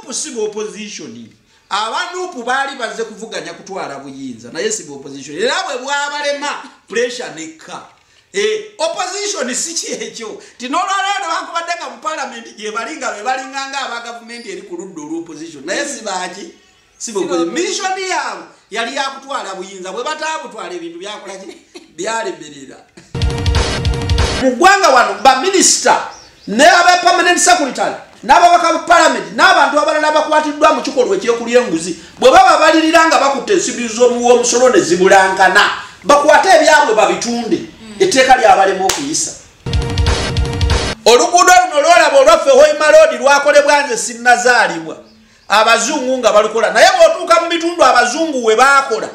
Nuupu si opposition. Aba Nuupu bali bazze kuvuganya kutwala buyinza naye si opposition. Era bwe bwabalema pressure nekka. Opposition si kyekyo. Tinolwalero bakubaddenga mu parliament gye balinga be balinganga aba government eri ku ludda olw'opposition. Naye si baki si opposition. Mission yaabwe yali yakutwala buyinza bwe batabutwala ebintu byakola ki byalemerera. Mu ggwanga wano ba minister ne aba permanent secretary n'ababaka mu parliament n'abantu abalala bakwatiddwa mu kikolwa ekyokulya enguzi bwe baba balirira nga bakutte ensibi z'omusolo ne zibulankana bakwate ebyabwe babitunde etteeka lyabalema okuyisa. Oluguudo luno lwolaba olwaffe Hoima Road lwakolebwa nze sinnazaalibwa abazungu nga balukola naye bw'otuuka mu bitundu abazungu we baakola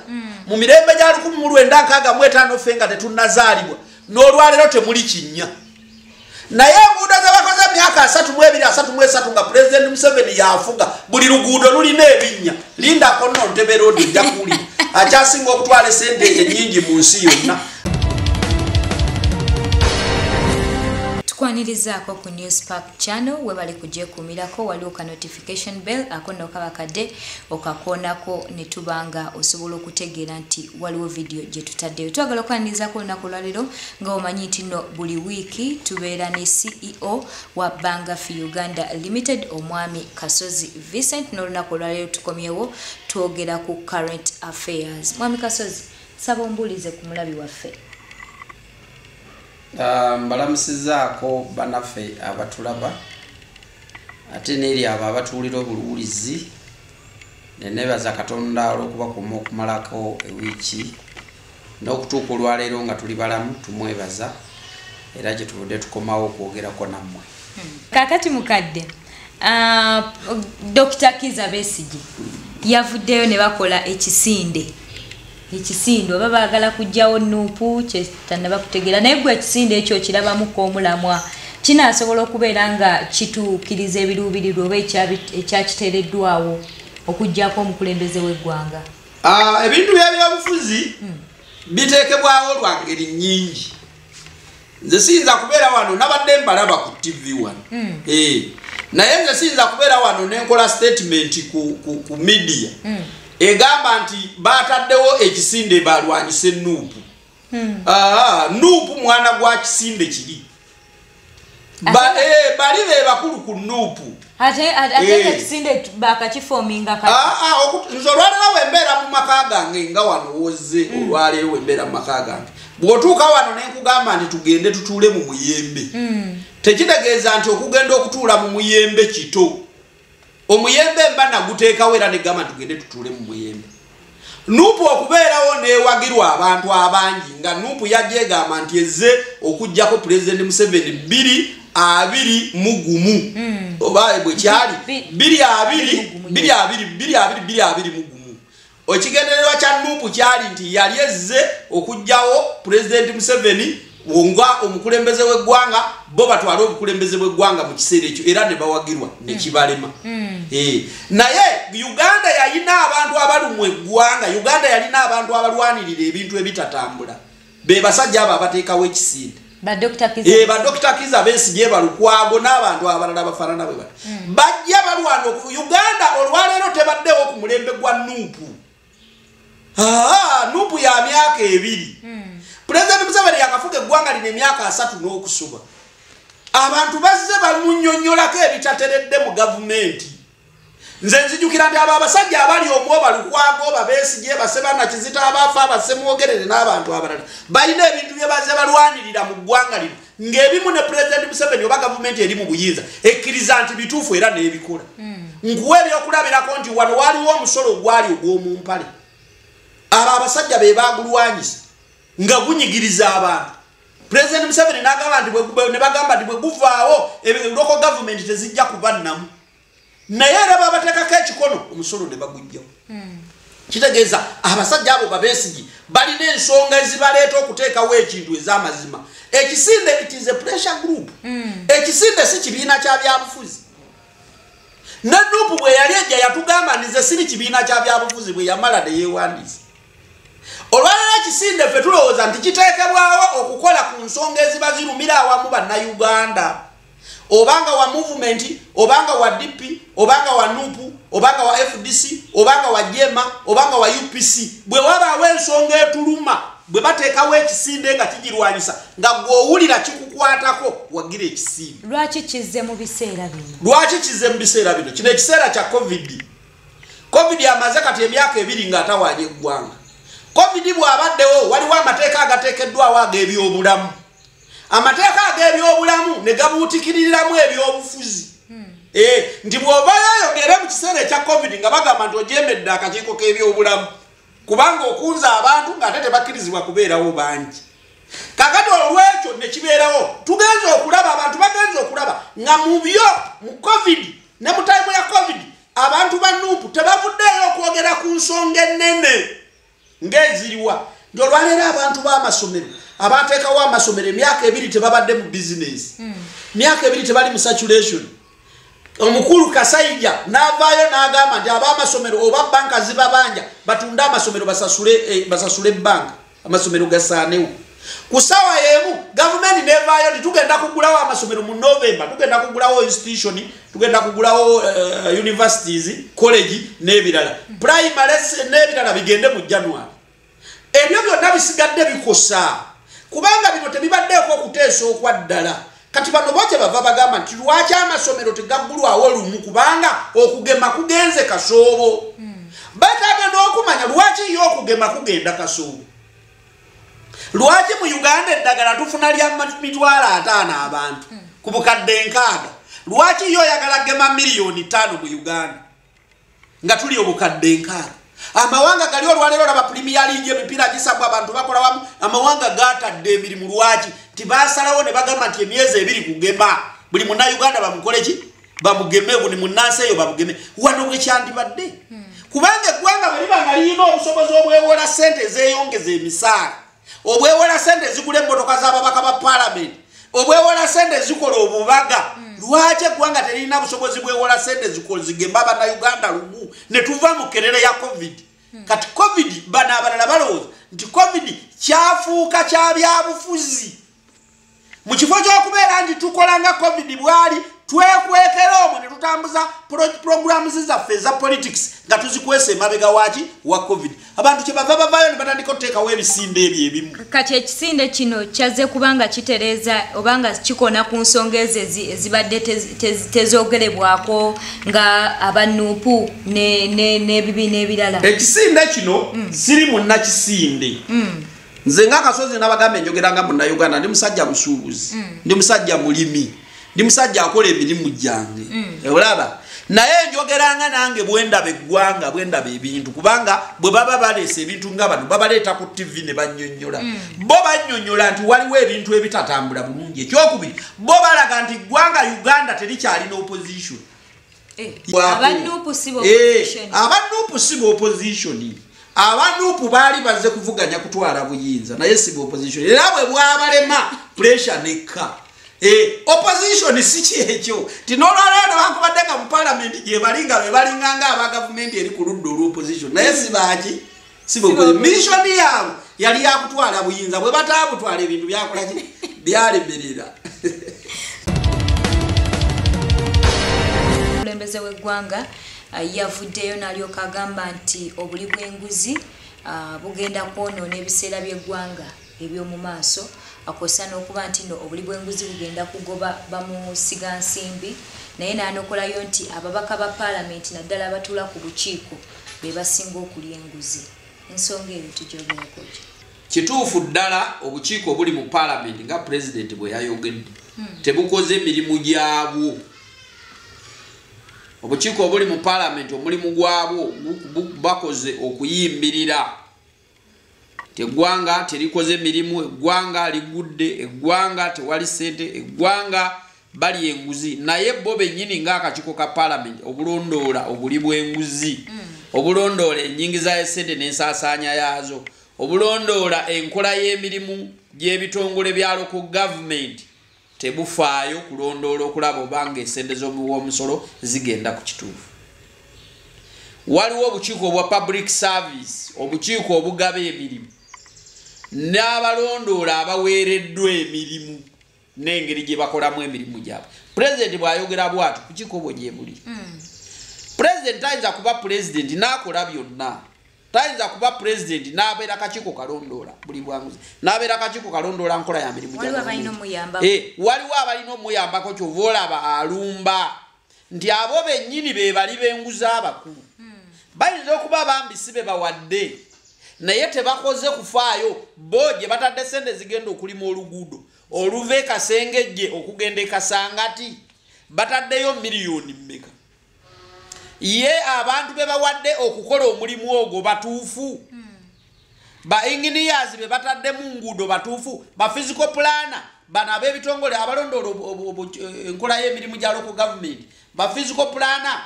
mu mirembe gya 1965 ffe nga tetunnazaalibwa n'olwaleero temuli kinnya. Naye enguudo z'abakoze emyaka 32-33 nga President Museveni yafuga buli luguudo lulina ebinnya. Lindako nno Ntebe Road ojja kuwulira akyasinga okutwala esente ennyingi mu nsi yonna. Tukwanirizaako ku News Park channel webali kujekumirako waliwo ka notification bell akono kabakadde okakonako ne tubanga osobola okutegeera nti waliwo video gye tutaddeyo. Twagala okwanirizaako olunaku lwalero nga omanyi nti no buli wiiki tubeera ne CEO wa Bangafi Uganda Limited omwami Kasozi Vincent n'olunaku lwalero tukomyewo twogera ku current affairs. Mwami Kasozi saba ombuulize ku mulabi waffe. Mbalamusizaako banaffe abatulaba ate n'eri abo abatuwulira obuluwulizi ne nebaza Katonda olw'okubakuma okumalako ewiiki n'okutuuka olwaleero nga tuli balamu tumwebaza era gye tuvudde tukomawo okwogerako nammwe. Kakati mukadde Dr. Kizza Besigye yavuddeyo ne bakola ekisinde oba baagala kujjawo Nuupu kyetannaba kutegeera naye gwe ekisinde ekyo kirabamuko omulamwa kinaasobola okubeera nga kituukiriza ebiruubirirwa oba ekyakiteereddwawo okuggyako omukulembeze w'eggwanga. Ebintu by'ebyobufuzi biteekebwawo lwa ngeri nnyingi. Nze siyinza kubeera wano nabadde mbalaba ku TV wano naye nze siyinza kubeera wano nenkola statement ku media egamba nti bataddewo ekisinde balwanyise Nuupu. Nuupu mwana gwa kisinde kiri. Bali be bakulu ku Nuupu. Ate ekisinde bakakifominga kati. Olwaleero wembeera mu maka gange nga wano woze olwaleero wembeera mu maka gange. Bw'otuuka wano ne nkugamba nti tugende tutuule mu muyembe. Tekitegeeza nti okugenda okutuula mu muyembe kito. Omuyembe mba naguteekawo era ne gamba tugende tutuule mu muyembe. Nuupu okubeerawo neewagirwa abantu abangi nga Nuupu yajegamba nti ezze okuggyako President Museveni 2021 oba bwe kyali 2021. Ekigendererwa kya Nuupu kyali nti yali ezze okugyawo President Museveni wonga omukulembeze w'eggwanga bo batwala obukulembeze bw'eggwanga mu kiseera ekyo era ne bawagirwa ne kibalema. Naye Uganda yalina abantu abalumwa eggwanga. Uganda yalina abantu abalwanirira ebintu ebitatambula be basajja abo abateekawo ekisinde ba Dr. Kizza Besigye balukwago n'abantu abalala bafaanana bwe bati bajja balwana Uganda olwaleero tebaddewo ku mulembe gwa Nuupu. Nuupu ya myaka 2. President Museveni yakafuga eggwanga lino emyaka 3 n'okusuba. Abantu bazze bamunnyonnyolako ebitateredde mu gavumenti. Nze nzijukira nti abo abasajja abali omwo balukwago Besigye Basebana Kizita abafa abasemwogerere n'abantu abalala balina ebintu bye bazze balwanirira mu ggwanga lino ng'ebimu ne President Museveni oba gavumenti eri mu buyinza ekkiriza nti bituufu era n'ebikola. Nkuwa ebyokulabirako nti wano waliwo omusolo ogwali ogw'omumpale. Abo abasajja be bagulwanyisa nga gunyigiriza abantu. President Museveni n'agamba nti ne bagamba nti bwe guvaawo local government tezijja kuba nnamu. Naye era babateekako ekikono omusolo ne bagujjawo. Kitegeeza abasajja abo Besigye balina ensonga ezibaleeta okuteekawo ekintu ez'amazima. Ekisinde it is a pressure group. Ekisinde si kibiina kya byabufuzi. Ne Nuupu bwe yali ejja yatugamba nti siri kibiina kya byabufuzi bwe yamala ne yeewandiisa. Olwaleero ekisinde ffe tulowooza nti kiteekebwawo okukola ku nsonga eziba zirumira awamu bannayuganda. Obanga wa movement, obanga wa DP, obanga wa Nuupu, obanga wa FDC obanga wa Jema obanga wa UPC bwe wabaawo ensonga etuluma bwe bateekawo ekisinde nga kigirwanyisa nga gw'owulira kikukwatako wagira ekisinde. Lwaki kizze mu biseera bino? Lwaki kizze mu biseera bino? Kino ekiseera kya covid amaze kati emyaka 2 ng'atawaanya eggwanga. Covid bw'abaddewo waliwo amateeka agateekeddwawo ag'ebyobulamu. Amateeka ag'ebyobulamu ne gabuutikiriramu ebyobufuzi. Nti bw'obayo oyogere mu kiseera ekya covid nga bagamba nti ojeemedde akakiiko k'ebyobulamu kubanga okunza abantu ng'ate tebakkirizibwa kubeerawo bangi. Kakati olwekyo ne kibeerawo tugenze okulaba abantu bagenze okulaba nga mu byo mu covid ne mu time ya covid abantu ba Nuupu tebavuddeyo okwogera ku nsonga ennene ng'eziriwa. Nti olwaleero abantu b'amasomero abateekawo amasomero emyaka 2 tebabadde mu business, emyaka 2 tebali mu saturation. Omukulu Kasaija n'avaayo n'agamba nti ab'amasomero oba banka zibabanja batunda amasomero basasule banka amasomero gasaanewo. Ku ssaawa y'emu gavumenti n'evaayo nti tugenda kugulawo amasomero mu November, tugenda kugulawo institution, tugenda kugulawo universities, college n'ebirala, primary n'ebirala bigende mu January. Ebyo byonna bisigadde bikosa kubanga bino tebibaddeeko okuteesa okwa ddala. Kati bano bote bava bagamba nti lwaki amasomero tegaggulwawo lumu kubanga okugema kugenze kasoobo. Betaaga n'okumanya lwaki yo okugema kugenda kasoobo. Lwaki mu Uganda eddagala tufuna lya $50,000 abantu ku bukadde 6. Lwaki yo yagala gema $5,000,000 mu Uganda nga tuli obukadde 6. Amawanga gali olwaleero laba Premier League emipiira gisabwa abantu bakola wamu. Amawanga gatadde emirimu lwaki tibasalawo ne bagamba nti emyezi 2 kugema buli munna Uganda bamukole ki bamugeme buli munnansi eyo bamugeme. Wano bwe kyandibadde kubanga eggwanga bwe liba nga lirina obusobozi obwewola ssente zeeyongeza emisaala, obwewola ssente zigula emmotoka z'ababaka ba Parliament, obwewola ssente zikola obubaga. Lwaki eggwanga terina busobozi bwewola ssente zigema bannayuganda lumu ne tuva mu kerere ya covid? Kati covid bana abalala balowooza nti covid kyafuuka kya byabufuzi mu kifo ky'okubeera nti tukola nga covid bwali twekwekera omwo ne tutambuza programs zaffe za politics nga tuzikwesa emabega waki wa covid. Abantu kye bava bavayo ne batandika okuteekawo ebisinde ebyo ebimu. Kati ekisinde kino kyaze kubanga kitereeza obanga kikona ku nsonga ezo ezibadde tezoogerebwako nga abannuupu n'ebibi n'ebirala. Ekisinde kino siri munnakisinde. Nze ng'akasozi n'abagamba enjogera nga munnayuganda ndi musajja musuubuzi, ndi musajja mulimi, ndi musajja akola emirimu gyange. Olaba naye njogeranga nange bwendaba eggwanga bwendaba ebintu kubanga bwe baba baleese ebintu nga bano babaleeta ku TV ne bannyonnyola. Bo bannyonnyola nti waliwo ebintu ebitatambula bulungi. Ekyokubiri bo balaga nti eggwanga Uganda terikyalina opposition. Abannuupu si opposition. Abannuupu si opposition. Abanuupu baali bazze kuvuganya kutwala buyinza naye si opposition. Era bwe bwabalema pressure nekka. Opposition si kyekyo. Tinolwalano bakubadde nga mu parliament gye balinga be balinganga aba government eri ku ludda olw'opposition. Naye si baki si opposition. Mission yaabwe yali yakutwala buyinza bwe batabutwala ebintu byakola ki byalemerera. Okulembeze w'eggwanga yavuddeyo n'alyoka agamba nti obuli bw'enguzi bugenda kwonoona ebiseera by'eggwanga eby'omu maaso, akosa n'okuba nti no obuli bw'enguzi bugenda kugoba bamusigansimbi, naye n'anokolayo nti ababaka ba paalamenti naddala abatuula ku bukiiko be basinga okulya enguzi. Ensonga eyo tugyogerako ki? Kituufu ddala obukiiko obuli mu paalamenti nga pulezidenti bwe yayogedde tebukoze emirimu gyabwo. Obukiiko obuli mu parliament omulimu gwabwo bakoze okuyimbirira. Teggwanga terikoze emirimu, eggwanga ligudde, eggwanga tewali ssente, eggwanga bali enguzi. Naye bo bennyini ng'akakiiko ka parliament obulondoola obuli bw'enguzi, obulondoola ennyingiza y'essente n'ensaasaanya yaazo, obulondoola enkola y'emirimu gy'ebitongole bya local government, tebufaayo kulondoola okulaba obanga essente z'omusolo zigenda ku kituufu. Waliwo obukiiko obwa public service, obukiiko obugaba emirimu n'abalondoola abaweereddwa emirimu n'engeri gye bakolamu emirimu gyabwe. Pulezidenti bw'ayogera bw'atyo bukiiko obwo gye buli. Pulezidenti president tayinza kuba president n'akola byonna tayinza kuba president n'abeera kakiiko kalondoola buli bwanguzi n'abeera kakiiko kalondoola nkola ya mirimu waliwo abalina omuyambako kyova olaba alumba nti abo bennyini be bali b'enguzi abakulu bayinza okuba bambisi be bawadde naye tebakoze kufaayo bo gye batadde sente zigenda okulima oluguudo oluva e Kasengejje okugenda e Kasangati bataddeyo miliyoni mmeka ye abantu be bawadde okukola omulimu ogwo batuufu ba engineers be batadde mu nguudo batuufu ba physical planner bana ab'ebitongole abalondoola enkola y'emirimu gya local government ba physical planner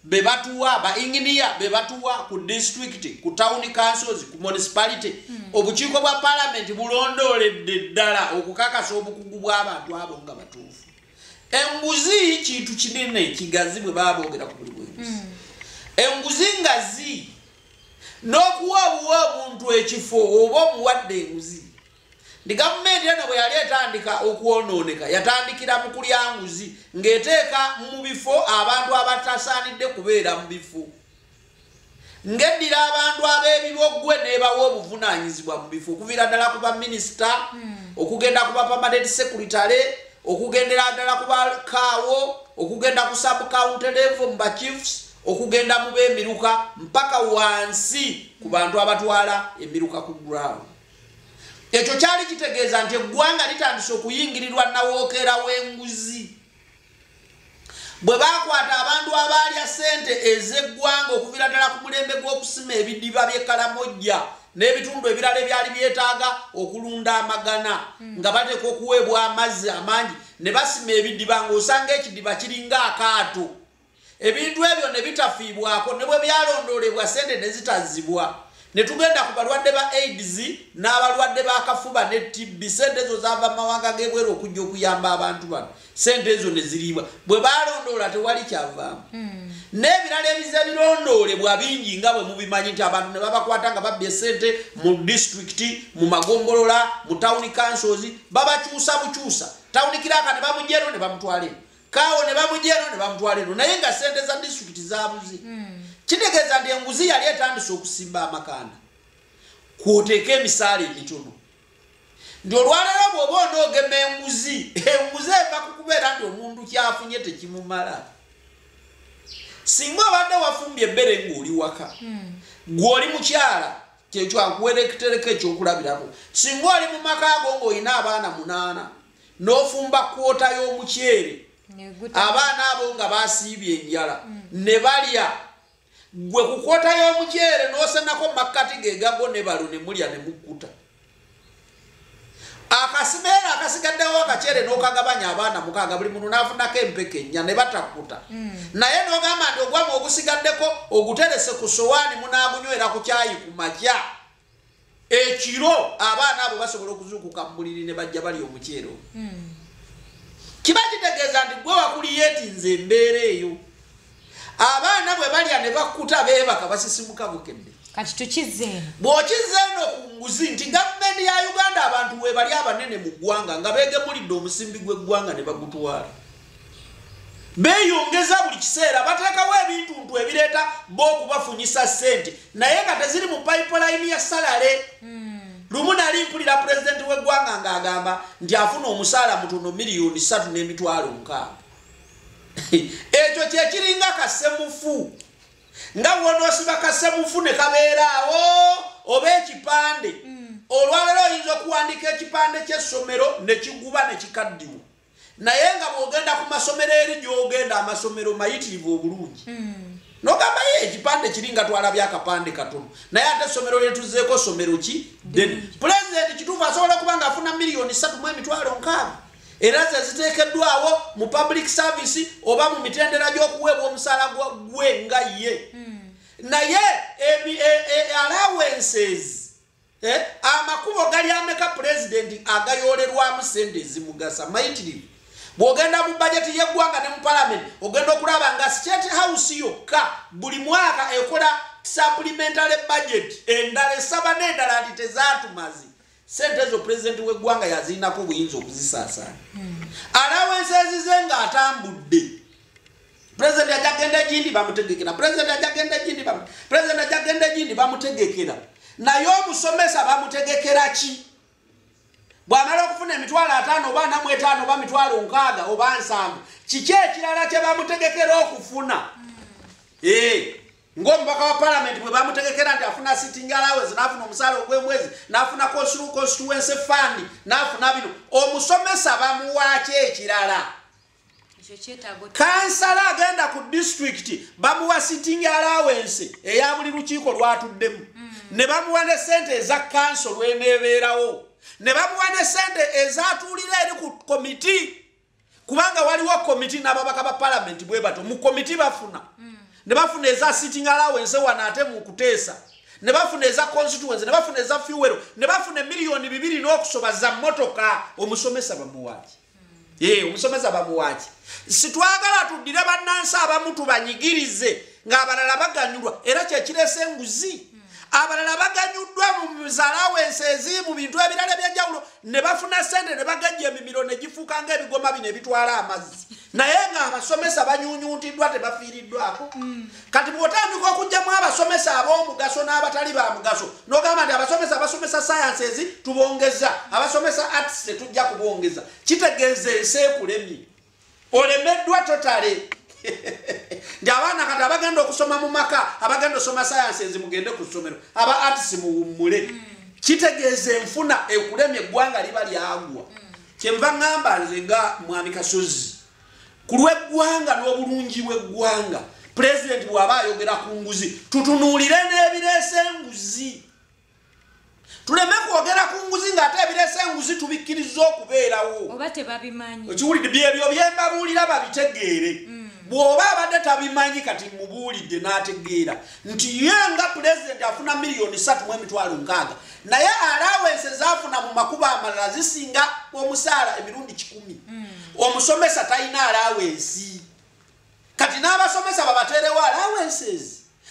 be batuwa ba engineer be batuwa ku district ku town councils ku municipality obukiiko bwa parliament bulondooledde ddala okukakasa obukugu bw'abantu abo nga batuufu enguzi kintu kinene kigazi bwe baboogera ku buli bwenguzi enguzi ngazi n'okuwa omuntu ekifo oba omuwadde enguzi ndi gavumenti eno bwe yali etandika okwonooneka yatandikira mu kulya nguzi ng'eteeka mu bifo abantu abatasaanidde kubeera mu bifo ng'eddira abantu ab'ebiboggwe n'ebawa obuvunaanyizibwa mu bifo okuviira ddala ku baminisita okugenda ku bapamament secretary okugendera ddala ku bakaawo okugenda ku sub county level mu bachiefs okugenda mu b'emiruka mpaka wansi ku bantu abatwala emiruka ku ground ekyo kyali kitegeeza nti eggwanga litandise okuyingirirwa nawookera w'enguzi bwe bakwata abantu abaalya sente ez'eggwanga okuviira ddala ku mulembe gw'okusima ebidiba by'ekkalamojja n'ebitundu ebirala ebyali byetaaga okulunda amagana nga bateeka okuweebwa amazzi amangi ne basima ebidiba ng'osanga ekidiba kiringa akaato ebintu ebyo ne bitafiibwako ne bwe byalondoolebwa sente ne zitazzibwa ne tugenda ku balwadde ba AIDS n'abalwadde b'akafuba ne TB sente ezo zaava mu mawanga g'ebweru okujja okuyamba abantu bano sente ezo ne ziriibwa bwe balondoola tewali kyavaamu n'ebirala ebize birondoolebwa bingi nga bwe mubimanyi nti abantu ne babakwata nga babbye sente mu district mu magombolola mu town councils babakyusa bukyusa town kiraka ne bamujero ne bamutwala eno kaawo ne bamujero ne bamutwala eno naye nga sente za district zaabuze kitegeeza nti enguzi yali etandise okusimba amakanda kwoteeka emisaala emitono nti olwaleero bw'oba onoogema enguzi eva kukubeera nti omuntu kyafunye tekimumala singa obadde wafumbye ebbere ng'oli waka gw'oli mukyala kyekyo akuwereketereko ekyokulabirako singa oli mu maka ago ng'olina abaana 8 n'ofumba kwota y'omukyere abaana abo nga basiibye enjala ne balya gwe ku kwota y'omukyere n'osenako makkati gegago ne balo ne mulya ne mukkuta akasimeera akasigaddewo akakyere n'okagabanya abaana 6 buli muntu n'afunako empeke 4 ne batakkuta naye n'ogamba nti ogwama ogusigaddeko oguterese ku sowaani munaagunywera ku kyayi ku makya ekiro abaana abo basobola okuzuukuka mu buliri ne bajja bali omukyere kiba kitegeeza nti gwe wakuli yeetinze embeera eyo abaana bwe balya ne bakkuta beebaka basisimuka bukedde kati tukizeeno bw'okizeeno ku nguzi nti gavumenti ya Uganda abantu we bali abanene mu ggwanga nga beegemulidde omusimbi gw'eggwanga ne bagutwala beeyongeza buli kiseera bateekawo ebintu ntu ebireeta bo okubafunyisa ssente naye nga teziri mu pipeline ya salale lumu nali mpulira pulezidenti w'eggwanga ng'agamba nti afuna omusaala mutono $3.6 ekyo kyekiringa kasemufu nga wonoosiba kasemufu ne kabeeraawo oba ekipande olwaleero oyinza okuwandika ekipande ky'essomero ne kiguba ne kikaddiwa naye nga bw'ogenda ku masomero eri gy'ogenda amasomero mayitirivu obulungi n'ogamba ye ekipande kiringa twalabya akapande katono naye ate essomero lyetuzeeko somero ki pulezidenti kituufu asobola okuba ng'afuna $3.6 era ze ziteekeddwawo mu public service oba mu mitendera gy'okuweebwa omusaala gwe nga ye naye allowances amakubo gali ameka pulezidenti agayoolerwamu sente ezimugasa mayitirivu bw'ogenda mu bajeti y'eggwanga ne mu palamenti ogenda okulaba nga state house yokka buli mwaka ekola supplementary budget endala esaba n'endala nti tezaatumazi sente ezo pulezidenti w'eggwanga yazirinako obuyinza okuzisaasaanya allowances ze ng'atambudde President ajagenda jindi bamutegekera. President ajagenda jindi President ajagenda jindi bamutegekera. Naye omusomesa bamutegekera ki? Bwamala okufuna emitwalo 5 oba 5 oba mitwalo 6 oba 7. Kiki ekirala kye bamutegekera okufuna? Ng'omubaka wa parliament bwe bamutegekera nti afuna sitting allowance, n'afuna omusaala ogw'omwezi, n'afuna constituency fund, n'afuna bino. Omusomesa bamuwa ki ekirala? Kansala agenda ku district bamuwa sitting allowance eya buli lukiiko lwatuddemu. Ne bamuwa ne sente eza council lweneebeerawo. Ne bamuwa ne sente ezatuulira eri ku committee. Kubanga waliwo committee n'ababaka ba parliament bwe bato. Mu committee bafuna. Ne bafuna eza sitting allowance wana ate mu kuteesa. Ne bafuna eza constituency, ne bafuna eza fuel, ne bafuna milioni 2 n'okusobaza motoka. Omusomesa bamuwaki. Omusomesa bamuwaki. Situagala tuddire bannansi abamu tubanyigirize ng'abalala baganyulwa era kye kirese enguzi. Abalala baganyuddwa mu allowance ezimu bintu ebirala eby'enjawulo ne bafuna sente ne bagajja emimiro ne gifuuka ng'ebigoma bino ebitwala amazzi. Naye ng'abasomesa banyuunyuutiddwa tebafiiriddwako. Kati bw'otandika okugyamu abasomesa ab'omugaso n'abatali ba mugaso n'ogamba nti abasomesa basomesa sciences tubongeza, abasomesa arts tetujja kubongeza, kitegeeza ensi ekulemye. Olemeddwa totale. Ndi abaana kati abagenda okusoma mu maka, abagenda osoma sciences mugende ku ssomero, aba arts muwummule. Kitegeeza enfuna ekulemye eggwanga liba lyagwa. Kyenva ngamba nze nga Mwami Kasozi, ku lw'eggwanga n'obulungi bw'eggwanga, President bw'aba ayogera ku nguzi, tutunuulire n'ebireese enguzi. Tuleme kwogera ku nguzi ng'ate ebireese enguzi tubikkiriza okubeerawo. Oba tebabimanyi. Okiwulidde byebyo bye mbabuulira babitegeere. Bw'oba abadde tabimanyi kati mubuulidde n'ategeera nti ye nga President afuna milioni 3.6, naye allowance zaafuna mu makuba amalala zisinga omusaala emirundi 10. Omusomesa talina allowance. Kati n'abasomesa babateerewo allowances.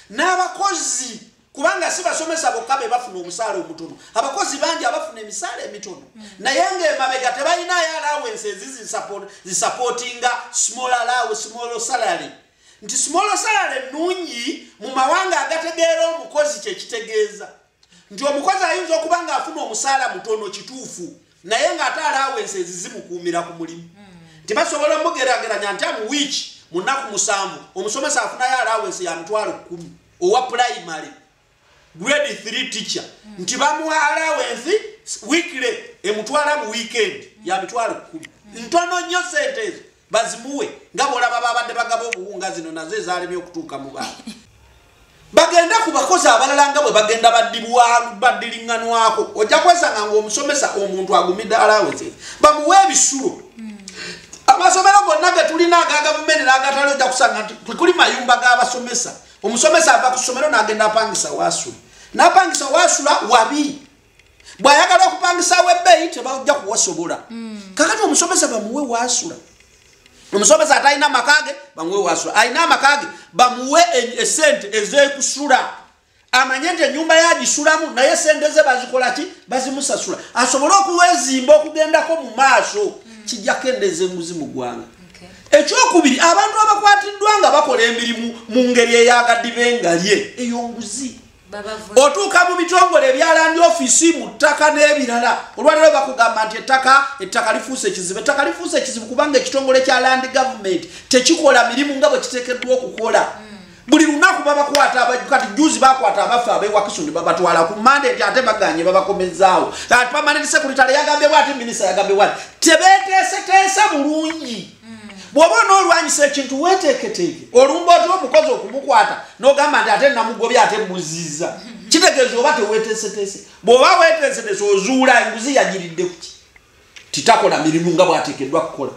N'abakozi kubanga si basomesa bokka be bafuna omusaala omutono. Abakozi bangi abafuna emisaala emitono. Naye ng'emabega tebalinayo allowances zisupportinga small salary. Nti small salary nnungi mu mawanga agategeera omukozi kye kitegeeza. Nti omukozi ayinza okuba ng'afuna omusaala mutono kituufu, naye ng'ate allowances zimukuumira ku mulimu. Nti basobola omugeraageranya nti mu wiiki mu nnaku 7 omusomesa afunayo allowance ya mitwalo 10 owa primary grade 3 teacher. Nti bamuwa allowance weekly emutwala mu weekend ya mitwalo 10. Ntono nnyo sente ezo bazimuwe nga bw'olaba babadde bagaba obuwunga zino nazo ezaalemye okutuuka mu baana. Bagenda ku bakozi abalala nga bwe bagenda baddiringanwako. Ojja kwesanga ng'omusomesa omuntu agumidde allowance bamuwe ebisulo. Amasomero gonna ge tulina aga gavumenti n'agatali ojja kusanga nti kuli mayumba g'abasomesa. Omusomesa ava ku ssomero n'agenda apangisa waasula. N'apangisa waasula wabi. Bw'ayagala okupangisa w'ebbeeyi tebajja kuwasobola. Kakati omusomesa bamuwe waasula. Omusomesa atalina makage bamuwe waasula. Alina amakage bamuwe esente ez'ekusula. Amanye nti ennyumba yagisulamu naye sente ze bazikola ki? Bazimusasula. Asobole okuwezimba okugendako mu maaso. Kijja kendeeza enguzi mu ggwanga. Ekyokubiri, abantu abakwatiddwa nga bakola emirimu mu ngeri eyagaddibe engalye eyo nguzi. Otuuka mu bitongole ebya land office mu ttaka n'ebirala olwaleero bakugamba nti ettaka lifuuse ekizibu. Ettaka lifuuse ekizibu kubanga ekitongole kya land government tekikola mirimu nga bwe kiteekeddwa okukola. Buli lunaku babakwata kati juzi bakwata abafu ab'ewa Kisundi babatwala ku mandate ate baganye babakomezaawo. Kati permanent secretary yagambye bw'ati minisita yagambye bw'ati tebeeteeseteesa bulungi. Bw'oba n'olwanyisa ekintu weeteeketeeke olumba oti omukozi okumukwata n'ogamba nti ate namugobya ate muzizza. Kitegeeza oba teweeteeseteese. Bw'oba weeteeseteese ozuula enguzi yagiridde ku ki? Titakola mirimu nga bw'ateekeddwa kukola.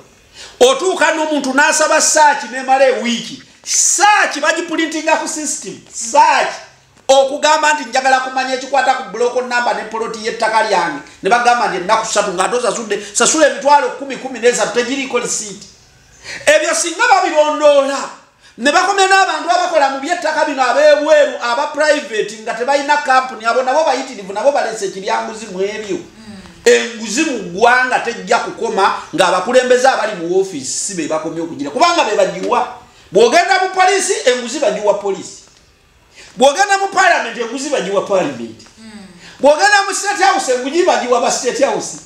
Otuuka n'omuntu n'asaba saaki n'emala ewiiki. Saaki bagiprintinga ku system. Saaki okugamba nti njagala kumanya ekikwata ku block number ne ploti y'ettaka lyange. Ne bagamba nti ennaku 3 ng'ate sasula emitwalo 10 tegiriiko lisiiti. Ebyo singa babirondoola ne bakomya n'abantu abakola mu by'ettaka bino ab'ebweru aba private nga tebalina kampuni abo nabo bayitirivu nabo balese ekiryanguzi mu ebyo. Enguzi mu ggwanga tejja kukoma ng'abakulembeze abali mu ofiisi si be bakomya okugira kubanga be bagiwa bwogenda mu polisi enguzi bagiwa polisi bwogenda mu parliament enguzi bagiwa parliament bwogenda mu state house enguzi bagiwa ba state house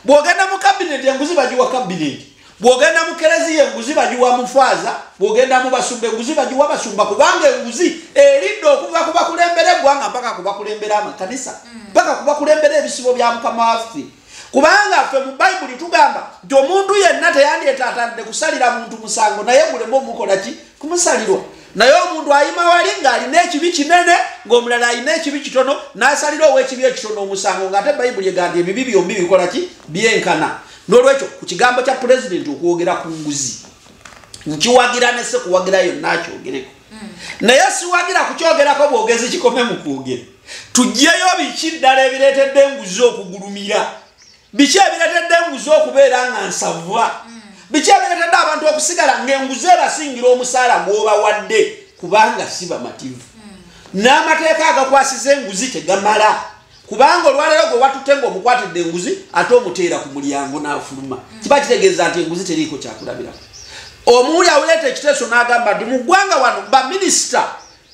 bwogenda mu cabinet enguzi bagiwa cabinet bwogenda mu kereziya enguzi bagiwa mu faza bwogenda mu basumba enguzi bagiwa basumba kubanga enguzi eridde okuva ku bakulembera eggwanga mpaka ku bakulembera amakanisa mpaka ku bakulembera ebisibo bya mukama waffe kubanga ffe mu bayibuli tugamba nti omuntu yenna teyandiyeta atandide kusalira muntu musango naye mulemu omukola ki kumusalirwa naye omuntu ayima wali ng'alina ekibi kinene ng'omulala alina ekibi kitono n'asalira ow'ekibi ekitono omusango ng'ate bayibuli egambye ebibi byombi bikola ki byenkana n'olwekyo ku kigambo kya pulezidenti okwogera ku nguzi nkiwagira ne se kuwagira yonna akyogereko naye siwagira kukyogerako bwogezi kikome mu kwogera tugyeyo biki ddala ebireetedde enguzi okugulumira biki ebireetedde enguzi okubeera nga nsava biki ebireetedde abantu okusigala ng'enguzi ebasingira omusaala gw'obawadde kubanga si bamativu n'amateeka agakwasiza enguzi tegamala kubanga olwaleero gwe watutte ng'omukwatidde enguzi ate omuteera ku mulyango n'afuluma kiba kitegeeza nti enguzi teriiko kyakulabirako omuwuli awuleeta ekiteeso n'agamba nti mu ggwanga wano baminisita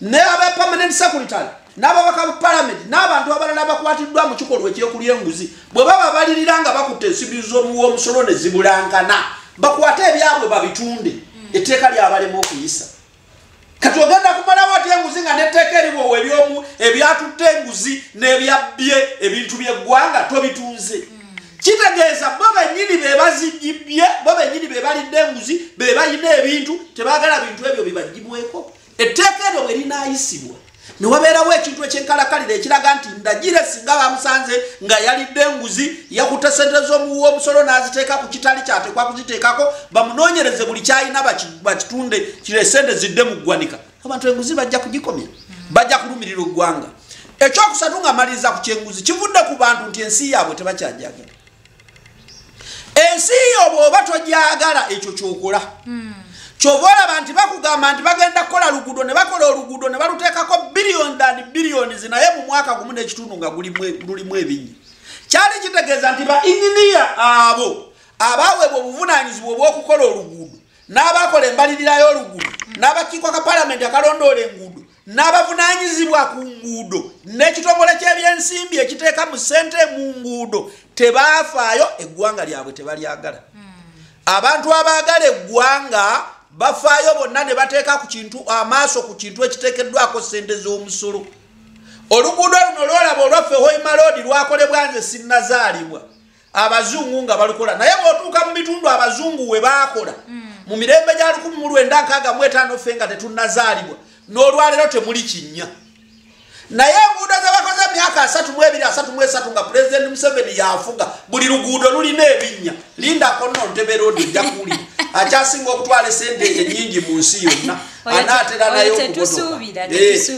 ne aba permanent secretary n'ababaka bu parliament n'abantu abalala abakwatiddwa mu kikolwa ekyokulya enguzi bwe baba balirira nga bakutte ensibi z'omuw'omusolo ne zibulankana bakwate ebyabwe babitunde etteeka lyabalema okuyisa kati ogenda kumalawo ati enguzi nga n'etteeka eribowa ebyatutte enguzi n'ebyabbye ebintu by'eggwanga tobitunze kitegeeza bo bennyini be bazigibye bo bennyini be balidde enguzi be balina ebintu tebaagala bintu ebyo bibagibweko etteeka eryo bwe linaayisibwa ne wabeerawo ekintu ekyenkalakalira ekiraga nti ndagire singa bamusanze nga yalidde enguzi yakutte sente z'omuw'omusolo n'aziteeka ku kitali kyatekwa kuziteekako bamunoonyereze buli kyalina bakitunde kire sente zidde mu ggwanika abantu enguzi bajja kugikomya bajja kulumirira eggwanga ekyokusatu nga maliriza ku kyenguzi kivudde ku bantu nti ensi yaabwe tebakyajagala ensi yo bw'oba togyagala ekyo kyokola kyova olaba nti bakugamba nti bagenda kukola luguudo ne bakola oluguudo ne baluteekako biliyoni naye mu mwaka gumu n'ekitundu nga lulimu ebinnya kyali kitegeeza nti ba inginiya abo abaweebwa obuvunaanyizibwa obw'okukola oluguudo n'abakola embalirira y'oluguudo n'abakiiko ka palamenti akalondoola enguudo n'abavunaanyizibwa ku nguudo n'ekitongole ky'ebyensimbi ekiteeka mu ssente mu nguudo tebaafaayo eggwanga lyabwe tebalyagala abantu abaagala eggwanga bafaayo bonna ne bateeka ku kintu amaaso ku kintu ekiteekeddwako ssente z'omusolo oluguudo luno lwolaba olwaffe Hoima Road lwakolebwa nze sinnazaalibwa abazungu nga balukola naye bw'otuuka mu bitundu abazungu we baakola mu mirembe gya 1965 ffe nga tetunnazaalibwa n'olwaleero temuli kinnya naye enguudo zebakoze emyaka 32-33 nga Pulezidenti Museveni yafuga buli luguudo lulina ebinnya lindako nno Ntebe Road ojja kuwulira akyasinga okutwala esente ennyingi mu nsi yonna anaatera nayo okugotoka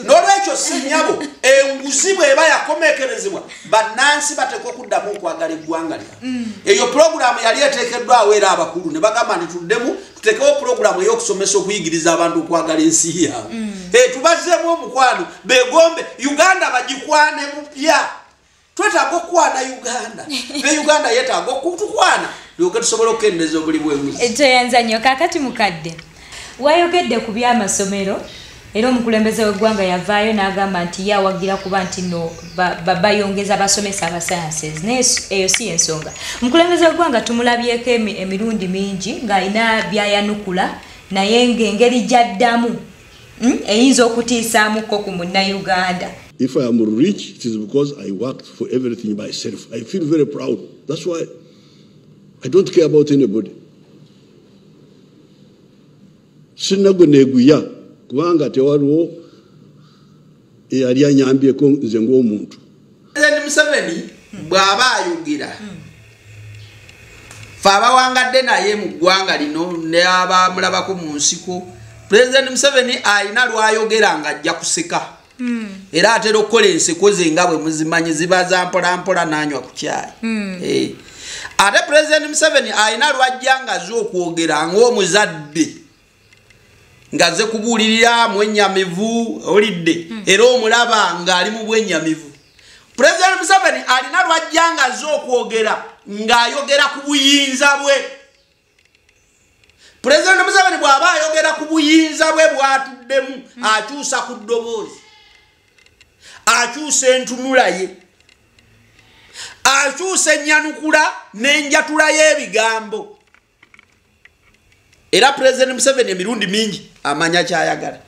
n'olwekyo sinyabo enguzi bw'eba yakomekerezebwa bannansi batekwa okuddamu okwagala eggwanga lya eyo pulogulaamu yali eteekeddwawo era abakulu ne bagamba nti tuddemu tutekewo pulogulaamu ey'okusomesa okuyigiriza abantu okwagala ensi yaabwe tubazzeemu omukwano begombe Uganda bagikwane mupya twetaaga okukwana Uganda ne Uganda yeetaaga okutukwana lyoke tusobole okukendeeza obuli bw'enguzi toyanza nnyo kaakati mukadde wayogedde ku by'amasomero era omukulembeze w'eggwanga yavaayo n'agamba nti yawagira kuba nti no bayongeza basomesa aba sciences naye eyo si ensonga omukulembeze w'eggwanga tumulabyeko emirundi mingi ng'alina byayanukula naye ng'engeri gy'addamu eyinza okutiisaamuko ku munnayuganda. If I am rich, it is because I worked for everything myself. I feel very proud. That's why I don't care about anybody. Sinagoneguya kubanga tewaliwo eyali anyambyeko nze ng'omuntu. President Museveni bw'aba ayogera fe abawangadde naye mu ggwanga lino ne abamulabako mu nsiko President Museveni alina lwayogera nga ajja kuseka era atera okukola enseko ze nga bwe muzimanyi ziba za mpolampola n'anywa ku caayi ate President Museveni alina lwajja nga aze okwogera ng'omuzadde nga ze kubuulirira mwennyamivu olidde era omulaba ng'ali mu bwennyamivu. President Museveni alina lwajja nga aze okwogera ng'ayogera ku buyinza bwe. President Museveni bw'aba ayogera ku buyinza bwe bwatuddemu akyusa ku ddoboozi, akyusa entunula ye, akyusa ennyanukula n'enjatula y'ebigambo. Era President Museveni emirundi mingi amanya kyayagala.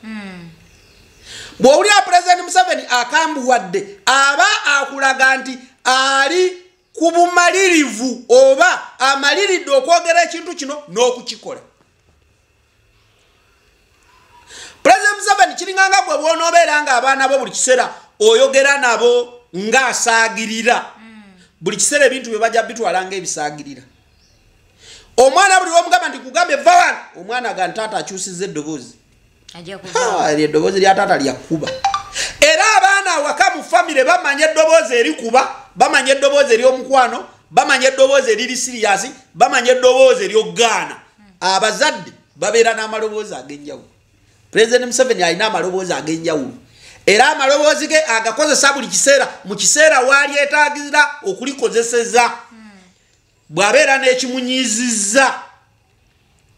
Bw'owulira President Museveni akambuwadde aba akulaga nti ali ku bumalirivu oba amaliridde okwogera ekintu kino n'okukikola. President Museveni kiringanga gwe bw'onoobeera nga abaana bo buli kiseera oyogera nabo ng'asaagirira. Buli kiseera ebintu bye bajja bitwala ng'ebisaagirira. Omwana buli w'omugamba nti kugambe va wano, omwana aga ntaata akyusizza eddoboozi. Eddoboozi lya taata lyakkuba. Era abaana awaka mu famire bamanya eddoboozi erikuba, bamanya eddoboozi ery'omukwano, bamanya eddoboozi eriri siriyasi, bamanya eddoboozi ery'ogaana. Abazadde babeera n'amaloboozi ag'enjawulo. President Museveni alina amaloboozi ag'enjawulo. Era amaloboozi ge agakozesa buli kiseera mu kiseera w'alyetaagira okulikozeseza. Bw'abeera n'ekimunyizizza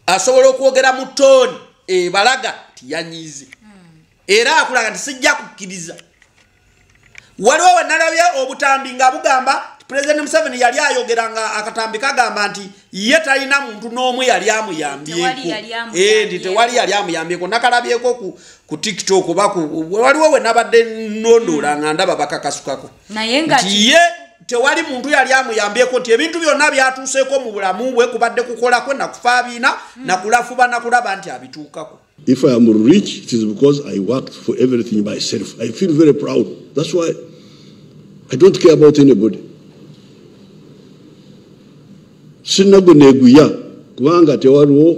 asobola okwogera mu ttooni ebalaga tiyanyize. Era akulaga nti sijja kukkiriza. Waliwo we nalabye obutambi nga bugamba President Museveni yali ayogera nga akatambi kagamba nti ye talina muntu n'omu yali amuyambyeko. Nti tewali yali amuyambyeko. Nakalabyeko ku TikTok oba waliwo we nabadde nnondoola nga ndaba bakakasukako. Nti ye tewali muntu yali amuyambyeko nti ebintu byonna byatuuseeko mu bulamu bwe kubadde kukola kwe nakufaabiina nakulafuba nakulaba nti abituukako. If I am rich, it is because I worked for everything myself. I feel very proud. That's why I don't care about anybody. Sinaguneguya kubanga tewaliwo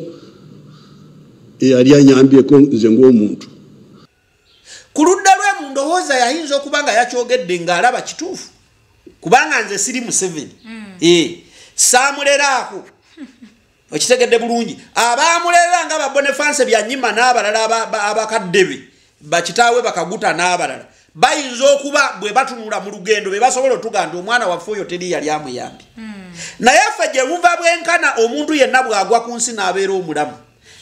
eyali anyambyeko nze ng'omuntu. Ku ludda lwe mu ndowooza yayinza okuba nga yakyogedde ng'alaba kituufu. Kubanga nze siri Museveni. Saamuleraako. Okitegedde bulungi. Abaamulera nga ba Boniface Byanyima n'abalala abakadde be bakitaawe bakaguta n'abalala bayinza okuba bwe batunula mu lugendo be basobola otuganda omwana waffe oyo teri yali amuyambi. Naye ffe gye buva bwenkana omuntu yenna bw'agwa ku nsi n'abeera omulamu.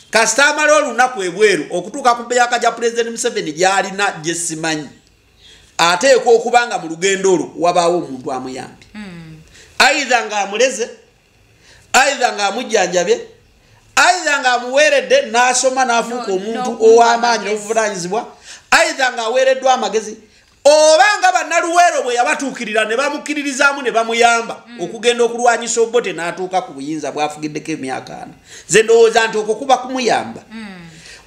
Kasita amala olunaku ebweru okutuuka ku mbeera ja President Museveni gy'alina gye simanyi. Ateekwa okuba nga mu lugendo olwo wabaawo omuntu amuyambi. Aidha ng'amuleze, aidha ng'amujjanjabye, aidha ng'amuweeredde n'asoma n'afuuka omuntu ow'amaanyi n'obuvunaanyizibwa, aidha ng'aweereddwa amagezi, oba nga bannaluweero bwe yabatuukirira ne bamukkiririzaamu ne bamuyamba okugenda okulwanyisa Obote n'atuuka ku buyinza bw'afugiddeko emyaka 4. Nze ndowooza nti okwo kuba kumuyamba.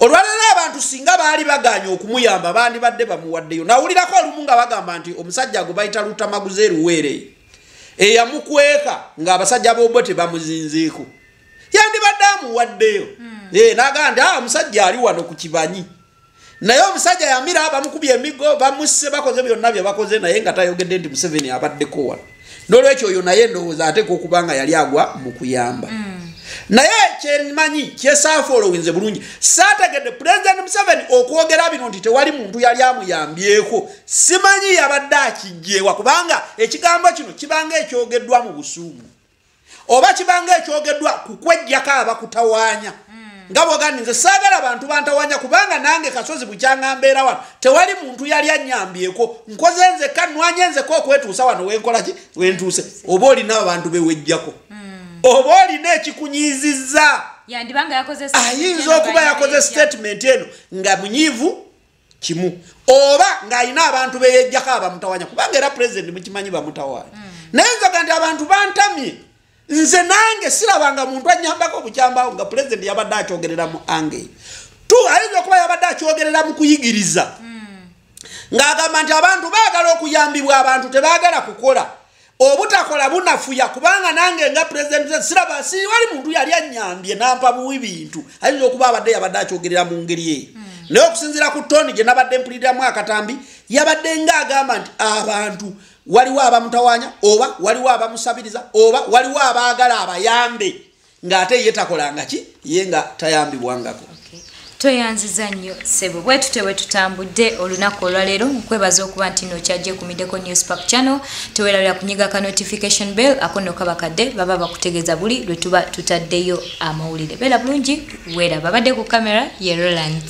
Olwalala abantu singa baali baganya okumuyamba bandibadde bamuwaddeyo. Nawulirako olumu nga bagamba nti omusajja gwe bayita Lutamaguze Luweere eyamukweka ng'abasajja b'Obote bamuzinzeeko yandibadde amuwaddeyo. N'agamba nti omusajja ali wano ku kibanyi. Naye omusajja yamira bamukubye emigo bamusse bakoze byonna bye bakoze naye nga tayogedde nti Museveni abaddeko wano. N'olwekyo oyo naye ndowooza ateeka okuba nga yali agwa mu kuyamba. Naye kyemanyi kyesaafolowinze bulungi saategedde President Museveni okwogera bino nti tewali muntu yali amuyambyeko simanyi yabadde akijjeewa kubanga ekigambo kino kibanga ekyogeddwa mu busuumu oba kibanga ekyogeddwa kukwejjako abakutawaanya. Nga bw'ogamba nze saagala bantu bantawaanya kubanga nange kasozi bukyanga mbeera wano tewali muntu yali annyambyeko nkoze nzekka nnwanye nzekko okwetuusa wano wenkola ki wentuuse oba olina abantu bewejjako. Oba olina ekikunyizizza ayinza okuba yakoze statement eno nga munyiivu kimu oba ng'alina abantu beyejjako abamutawaanya kubanga era President mukimanyi bamutawaanya. Naye nzoga nti abantu bantamye nze nange sirabanga muntu annyambako bukyambawo nga President yabadde akyogerera mu ange ayinza okuba yabadde akyogerera mu kuyigiriza ng'agamba nti abantu baagala okuyambibwa abantu tebaagala kukola. Obutakola bunafuya kubanga nange nga President siraba wali muntu yali annyambye nampa buwi bintu ayinza okuba abadde yabadde akyogerera mu ngeri ye. Naye okusinziira ku Tony gye nabadde mpuliriramu akatambi yabadde ng'agamba nti abantu waliwo abamutawaanya oba waliwo abamusabiriza oba waliwo abaagala abayambe ng'ate ye takolanga ki ye nga tayambibwangako. Tweyanziza nnyo sebo bwetu tewe tutambudde olunaku olwaleero nkwebaza okuba nti nokyajje ku Mideko News Park Channel teweerabira kunyiga ka notification bell akono kabakadde baba bakutegeeza buli lwe tuba tutaddeyo amawulire beera bulungi weera babadde ku kamera ye Roland.